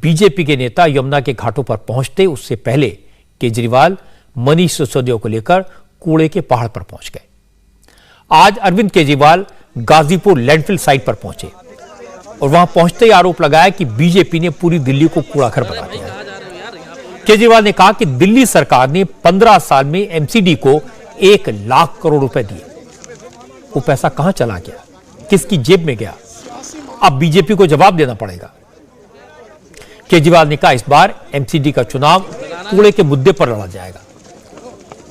BJP के नेता यमुना के घाटों पर पहुंचते उससे पहले केजरीवाल मनीष सिसोदिया को लेकर कूड़े के पहाड़ पर पहुंच गए। आज अरविंद केजरीवाल गाजीपुर लैंडफिल साइट पर पहुंचे और वहां पहुंचते ही आरोप लगाया कि बीजेपी ने पूरी दिल्ली को कूड़ा घर बना दिया। केजरीवाल ने कहा कि दिल्ली सरकार ने 15 साल में एमसीडी को 1 लाख करोड़ रुपए दिए। वो पैसा कहां चला गया, किसकी जेब में गया, अब बीजेपी को जवाब देना पड़ेगा। केजरीवाल ने कहा इस बार एमसीडी का चुनाव कूड़े के मुद्दे पर लड़ा जाएगा।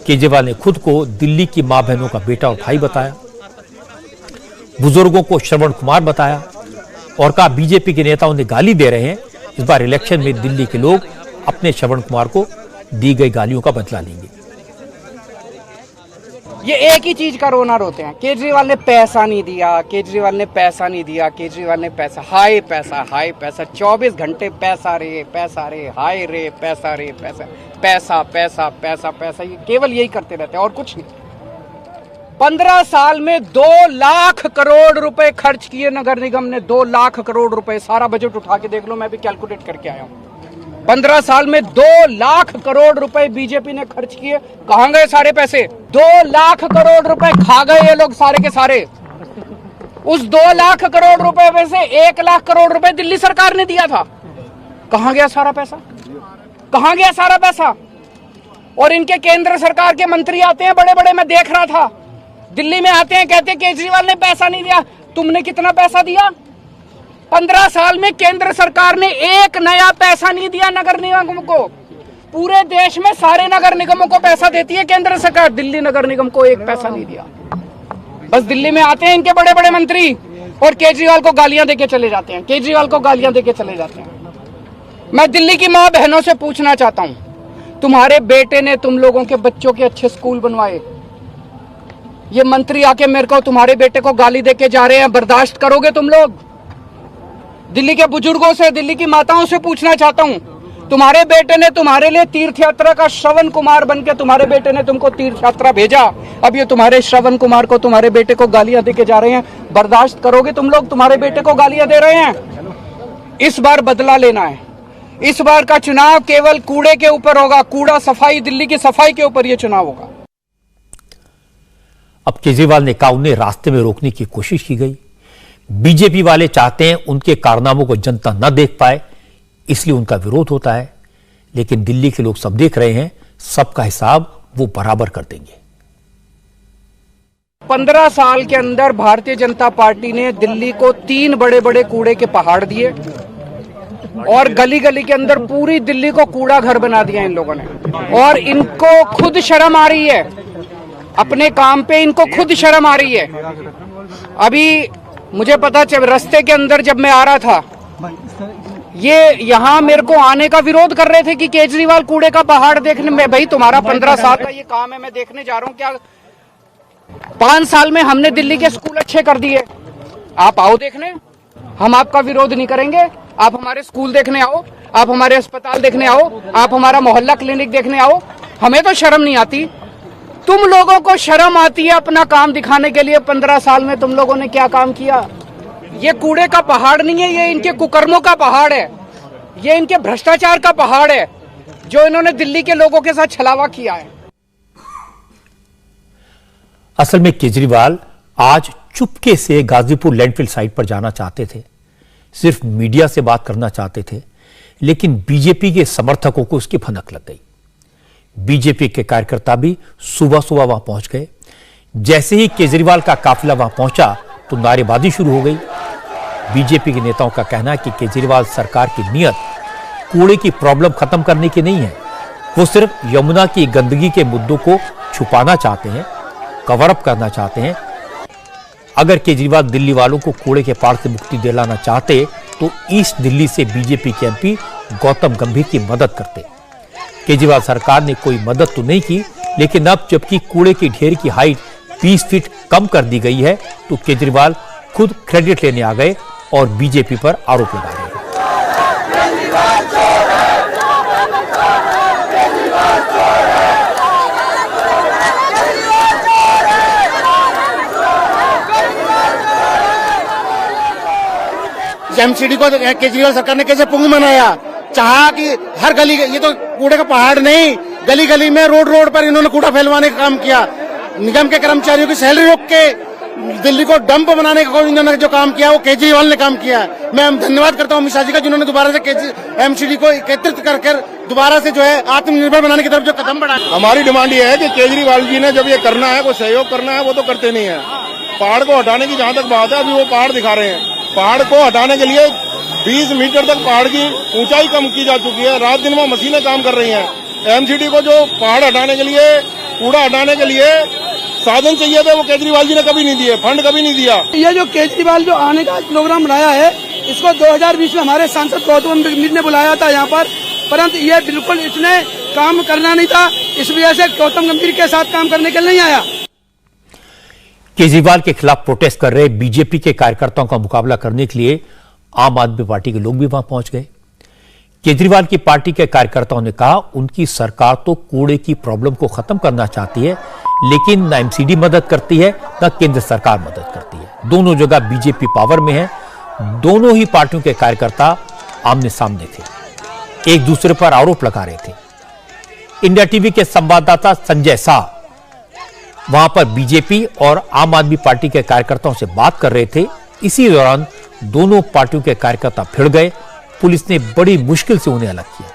केजरीवाल ने खुद को दिल्ली की मां बहनों का बेटा और भाई बताया, बुजुर्गों को श्रवण कुमार बताया और कहा बीजेपी के नेता उन्हें गाली दे रहे हैं। इस बार इलेक्शन में दिल्ली के लोग अपने श्रवण कुमार को दी गई गालियों का बदला लेंगे। ये एक ही चीज का रोना रोते हैं, केजरीवाल ने पैसा नहीं दिया, केजरीवाल ने पैसा नहीं दिया, केजरीवाल ने पैसा, हाय पैसा 24 घंटे पैसा रे, हाय रे, पैसा रे, पैसा, ये केवल यही करते रहते हैं और कुछ नहीं। 15 साल में 2 लाख करोड़ रुपए खर्च किए नगर निगम ने, 2 लाख करोड़ रुपए। सारा बजट उठा के देख लो, मैं भी कैलकुलेट करके आया हूं। 15 साल में 2 लाख करोड़ रुपए बीजेपी ने खर्च किए। कहां गए सारे पैसे? 2 लाख करोड़ रुपए खा गए ये लोग सारे के सारे। उस 2 लाख करोड़ रुपए में से 1 लाख करोड़ रुपए दिल्ली सरकार ने दिया था। कहां गया सारा पैसा? कहां गया सारा पैसा? और इनके केंद्र सरकार के मंत्री आते हैं बड़े बड़े, मैं देख रहा था, दिल्ली में आते हैं, कहते हैं केजरीवाल ने पैसा नहीं दिया। तुमने कितना पैसा दिया? 15 साल में केंद्र सरकार ने 1 नया पैसा नहीं दिया नगर निगम को। पूरे देश में सारे नगर निगमों को पैसा देती है केंद्र सरकार, दिल्ली नगर निगम को 1 पैसा नहीं दिया। बस दिल्ली में आते हैं इनके बड़े बड़े मंत्री और केजरीवाल को गालियां देके चले जाते हैं, केजरीवाल को गालियां देके चले जाते हैं। मैं दिल्ली की मां बहनों से पूछना चाहता हूं, तुम्हारे बेटे ने तुम लोगों के बच्चों के अच्छे स्कूल बनवाए, ये मंत्री आके मेरे को तुम्हारे बेटे को गाली देके जा रहे हैं, बर्दाश्त करोगे तुम लोग? दिल्ली के बुजुर्गों से, दिल्ली की माताओं से पूछना चाहता हूं, तुम्हारे बेटे ने तुम्हारे लिए तीर्थ यात्रा का श्रवण कुमार बनके तुम्हारे बेटे ने तुमको तीर्थ यात्रा भेजा, अब ये तुम्हारे श्रवण कुमार को, तुम्हारे बेटे को गालियां देके जा रहे हैं, बर्दाश्त करोगे तुम लोग? तुम्हारे बेटे को गालियां दे रहे हैं। इस बार बदला लेना है। इस बार का चुनाव केवल कूड़े के ऊपर होगा, कूड़ा सफाई, दिल्ली की सफाई के ऊपर यह चुनाव होगा। अब केजरीवाल ने कहा उन्हें रास्ते में रोकने की कोशिश की गई। बीजेपी वाले चाहते हैं उनके कारनामों को जनता न देख पाए, इसलिए उनका विरोध होता है। लेकिन दिल्ली के लोग सब देख रहे हैं, सबका हिसाब वो बराबर कर देंगे। 15 साल के अंदर भारतीय जनता पार्टी ने दिल्ली को 3 बड़े बड़े कूड़े के पहाड़ दिए और गली गली के अंदर पूरी दिल्ली को कूड़ा घर बना दिया इन लोगों ने। और इनको खुद शर्म आ रही है, अपने काम पे इनको खुद शर्म आ रही है। अभी मुझे पता चल, रास्ते के अंदर जब मैं आ रहा था, ये यहाँ मेरे को आने का विरोध कर रहे थे कि केजरीवाल कूड़े का पहाड़ देखने में। भाई तुम्हारा 15 साल का ये काम है, मैं देखने जा रहा हूँ। क्या 5 साल में हमने दिल्ली के स्कूल अच्छे कर दिए? आप आओ देखने, हम आपका विरोध नहीं करेंगे। आप हमारे स्कूल देखने आओ, आप हमारे अस्पताल देखने आओ, आप हमारा मोहल्ला क्लिनिक देखने आओ। हमें तो शर्म नहीं आती, तुम लोगों को शर्म आती है अपना काम दिखाने के लिए। 15 साल में तुम लोगों ने क्या काम किया? ये कूड़े का पहाड़ नहीं है, ये इनके कुकर्मों का पहाड़ है, ये इनके भ्रष्टाचार का पहाड़ है जो इन्होंने दिल्ली के लोगों के साथ छलावा किया है। असल में केजरीवाल आज चुपके से गाजीपुर लैंडफिल साइट पर जाना चाहते थे, सिर्फ मीडिया से बात करना चाहते थे, लेकिन बीजेपी के समर्थकों को उसकी भनक लग गई। बीजेपी के कार्यकर्ता भी सुबह सुबह वहां पहुंच गए। जैसे ही केजरीवाल का काफिला वहां पहुंचा तो नारेबाजी शुरू हो गई। बीजेपी के नेताओं का कहना है कि केजरीवाल सरकार की नीयत कूड़े की प्रॉब्लम खत्म करने की नहीं है, वो सिर्फ यमुना की गंदगी के मुद्दों को छुपाना चाहते हैं, कवर अप करना चाहते हैं। अगर केजरीवाल दिल्ली वालों को कूड़े के पहाड़ से मुक्ति दिलाना चाहते तो ईस्ट दिल्ली से बीजेपी के एमपी गौतम गंभीर की मदद करते। केजरीवाल सरकार ने कोई मदद तो नहीं की, लेकिन अब जबकि कूड़े की ढेर की हाइट 20 फीट कम कर दी गई है तो केजरीवाल खुद क्रेडिट लेने आ गए और बीजेपी पर आरोप लगा रहे हैं। एमसीडी को केजरीवाल सरकार ने कैसे पुंग मनाया, चाहा कि हर गली, ये तो कूड़े का पहाड़ नहीं, गली गली में रोड पर इन्होंने कूड़ा फैलवाने का काम किया। निगम के कर्मचारियों की सैलरी रोक के दिल्ली को डंप बनाने का इन्होंने जो काम किया वो केजरीवाल ने काम किया। मैं धन्यवाद करता हूँ अमित शाह जी का, जिन्होंने दोबारा से एमसीडी को एकत्रित कर दोबारा से जो है आत्मनिर्भर बनाने की तरफ जो कदम बढ़ाया। हमारी डिमांड ये है कि केजरीवाल जी ने जब ये करना है, कोई सहयोग करना है, वो तो करते नहीं है। पहाड़ को हटाने की जहां तक बात है, अभी वो पहाड़ दिखा रहे हैं। पहाड़ को हटाने के लिए 20 मीटर तक पहाड़ की ऊंचाई कम की जा चुकी है। रात दिन वो मशीनें काम कर रही हैं। एमसीडी को जो पहाड़ हटाने के लिए, कूड़ा हटाने के लिए साधन चाहिए थे, वो केजरीवाल जी ने कभी नहीं दिए, फंड कभी नहीं दिया। ये जो केजरीवाल जो आने का प्रोग्राम बनाया है, इसको 2020 में हमारे सांसद गौतम गंभीर ने बुलाया था यहाँ पर, परंतु ये बिल्कुल इसने काम करना नहीं था। इस वजह से गौतम गंभीर के साथ काम करने के लिए नहीं आया। केजरीवाल के खिलाफ प्रोटेस्ट कर रहे बीजेपी के कार्यकर्ताओं का मुकाबला करने के लिए आम आदमी पार्टी के लोग भी वहां पहुंच गए। केजरीवाल की पार्टी के कार्यकर्ताओं ने कहा उनकी सरकार तो कूड़े की प्रॉब्लम को खत्म करना चाहती है, लेकिन न एमसीडी मदद करती है न केंद्र सरकार मदद करती है। दोनों जगह बीजेपी पावर में है। दोनों ही पार्टियों के कार्यकर्ता आमने सामने थे, एक दूसरे पर आरोप लगा रहे थे। इंडिया टीवी के संवाददाता संजय शाह वहां पर बीजेपी और आम आदमी पार्टी के कार्यकर्ताओं से बात कर रहे थे। इसी दौरान दोनों पार्टियों के कार्यकर्ता भिड़ गए। पुलिस ने बड़ी मुश्किल से उन्हें अलग किया।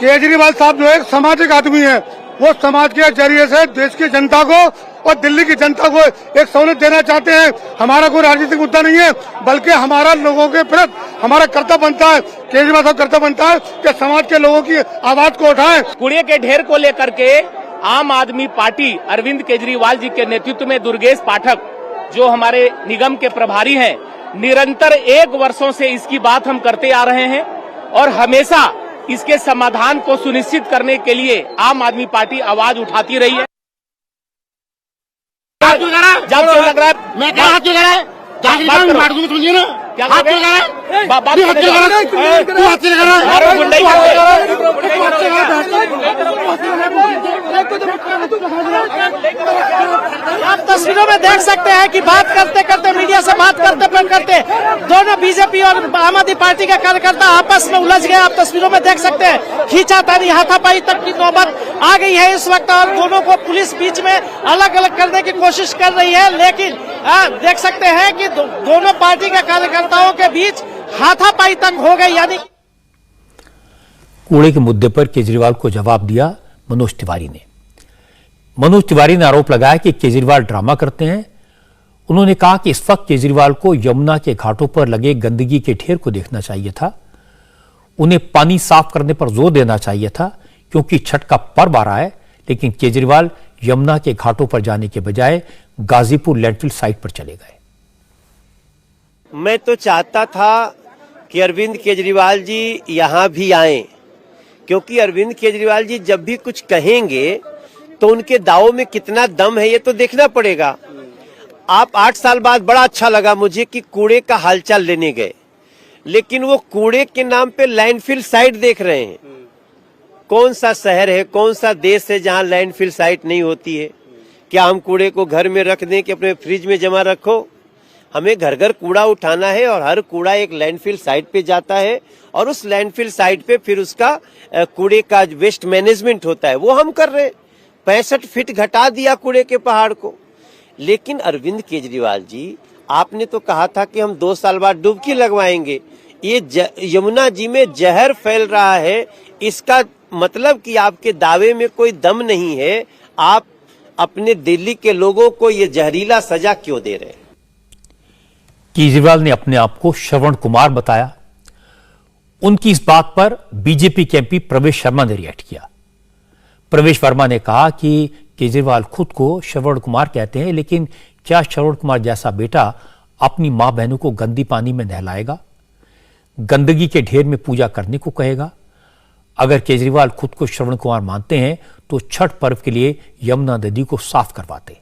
केजरीवाल साहब जो एक सामाजिक आदमी है, वो समाज के जरिए से देश की जनता को और दिल्ली की जनता को एक सहूलियत देना चाहते हैं। हमारा कोई राजनीतिक मुद्दा नहीं है, बल्कि हमारा लोगों के प्रति हमारा कर्तव्य बनता है, केजरीवाल साहब कर्तव्य बनता है कि समाज के लोगों की आवाज को उठाएं। कूड़े के ढेर को लेकर के आम आदमी पार्टी अरविंद केजरीवाल जी के नेतृत्व में दुर्गेश पाठक जो हमारे निगम के प्रभारी हैं, निरंतर 1 वर्षों से इसकी बात हम करते आ रहे हैं और हमेशा इसके समाधान को सुनिश्चित करने के लिए आम आदमी पार्टी आवाज उठाती रही है। जब क्यों लग रहा है, मैं क्या हाथ क्यों लगा है? मार दूंगा, समझिए ना, क्या हाथ क्यों लगा है? बात हाथ क्यों लगा है? तू हाथ क्यों लगा है? आप तस्वीरों में देख सकते हैं कि बात करते करते, मीडिया से बात करते दोनों बीजेपी और आम आदमी पार्टी के कार्यकर्ता आपस में उलझ गए। आप तस्वीरों में देख सकते हैं खींचातानी, हाथापाई तक की नौबत आ गई है इस वक्त और दोनों को पुलिस बीच में अलग अलग करने की कोशिश कर रही है। लेकिन देख सकते हैं कि दोनों पार्टी के कार्यकर्ताओं के बीच हाथापाई तक हो गई। यानी कूड़े के मुद्दे पर केजरीवाल को जवाब दिया मनोज तिवारी ने। मनोज तिवारी ने आरोप लगाया कि केजरीवाल ड्रामा करते हैं। उन्होंने कहा कि इस वक्त केजरीवाल को यमुना के घाटों पर लगे गंदगी के ढेर को देखना चाहिए था। उन्हें पानी साफ करने पर जोर देना चाहिए था, क्योंकि छठ का पर्व आ रहा है। लेकिन केजरीवाल यमुना के घाटों पर जाने के बजाय गाजीपुर लैंडफिल साइट पर चले गए। मैं तो चाहता था कि अरविंद केजरीवाल जी यहाँ भी आएं, क्योंकि अरविंद केजरीवाल जी जब भी कुछ कहेंगे तो उनके दावों में कितना दम है ये तो देखना पड़ेगा। आप 8 साल बाद बड़ा अच्छा लगा मुझे कि कूड़े का हालचाल लेने गए, लेकिन वो कूड़े के नाम पे लैंडफिल साइट देख रहे हैं। कौन सा शहर है, कौन सा देश है जहां लैंडफिल साइट नहीं होती है? क्या हम कूड़े को घर में रख दें कि अपने फ्रिज में जमा रखो? हमें घर घर कूड़ा उठाना है और हर कूड़ा एक लैंडफिल साइट पे जाता है और उस लैंडफिल साइट पे फिर उसका कूड़े का वेस्ट मैनेजमेंट होता है, वो हम कर रहे हैं। 65 फीट घटा दिया कूड़े के पहाड़ को। लेकिन अरविंद केजरीवाल जी, आपने तो कहा था कि हम 2 साल बाद डुबकी लगवाएंगे। ये यमुना जी में जहर फैल रहा है, इसका मतलब कि आपके दावे में कोई दम नहीं है। आप अपने दिल्ली के लोगों को ये जहरीला सजा क्यों दे रहे हैं? केजरीवाल ने अपने आप को श्रवण कुमार बताया। उनकी इस बात पर बीजेपी के एमपी प्रवेश शर्मा ने रिएक्ट किया। प्रवेश वर्मा ने कहा कि केजरीवाल खुद को श्रवण कुमार कहते हैं, लेकिन क्या श्रवण कुमार जैसा बेटा अपनी मां बहनों को गंदी पानी में नहलाएगा, गंदगी के ढेर में पूजा करने को कहेगा? अगर केजरीवाल खुद को श्रवण कुमार मानते हैं तो छठ पर्व के लिए यमुना नदी को साफ करवाते।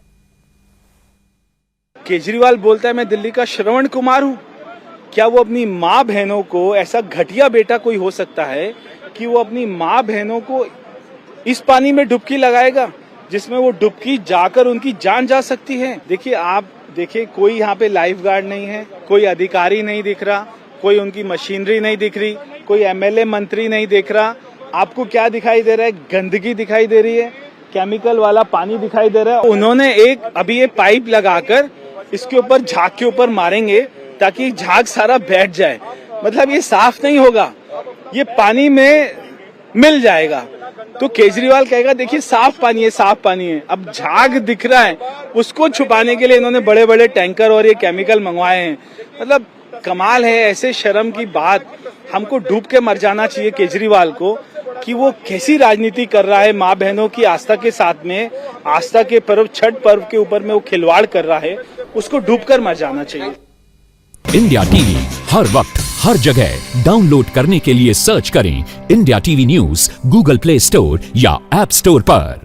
केजरीवाल बोलता है मैं दिल्ली का श्रवण कुमार हूं। क्या वो अपनी माँ बहनों को, ऐसा घटिया बेटा कोई हो सकता है कि वो अपनी माँ बहनों को इस पानी में डुबकी लगाएगा जिसमें वो डुबकी जाकर उनकी जान जा सकती है? देखिए, आप देखिए, कोई यहाँ पे लाइफ गार्ड नहीं है, कोई अधिकारी नहीं दिख रहा, कोई उनकी मशीनरी नहीं दिख रही, कोई एमएलए मंत्री नहीं देख रहा। आपको क्या दिखाई दे रहा है? गंदगी दिखाई दे रही है, केमिकल वाला पानी दिखाई दे रहा है। उन्होंने अभी ये पाइप लगाकर इसके ऊपर झाग के ऊपर मारेंगे ताकि झाग सारा बैठ जाए। मतलब ये साफ नहीं होगा, ये पानी में मिल जाएगा। तो केजरीवाल कहेगा देखिए साफ पानी है, साफ पानी है। अब झाग दिख रहा है, उसको छुपाने के लिए इन्होंने बड़े बड़े टैंकर और ये केमिकल मंगवाए हैं। मतलब कमाल है। ऐसे शर्म की बात, हमको डूब के मर जाना चाहिए केजरीवाल को कि वो कैसी राजनीति कर रहा है। माँ बहनों की आस्था के साथ में, आस्था के पर्व छठ पर्व के ऊपर में वो खिलवाड़ कर रहा है, उसको डूबकर मर जाना चाहिए। इंडिया टीवी हर वक्त हर जगह डाउनलोड करने के लिए सर्च करें India TV news Google play store या ऐप स्टोर पर।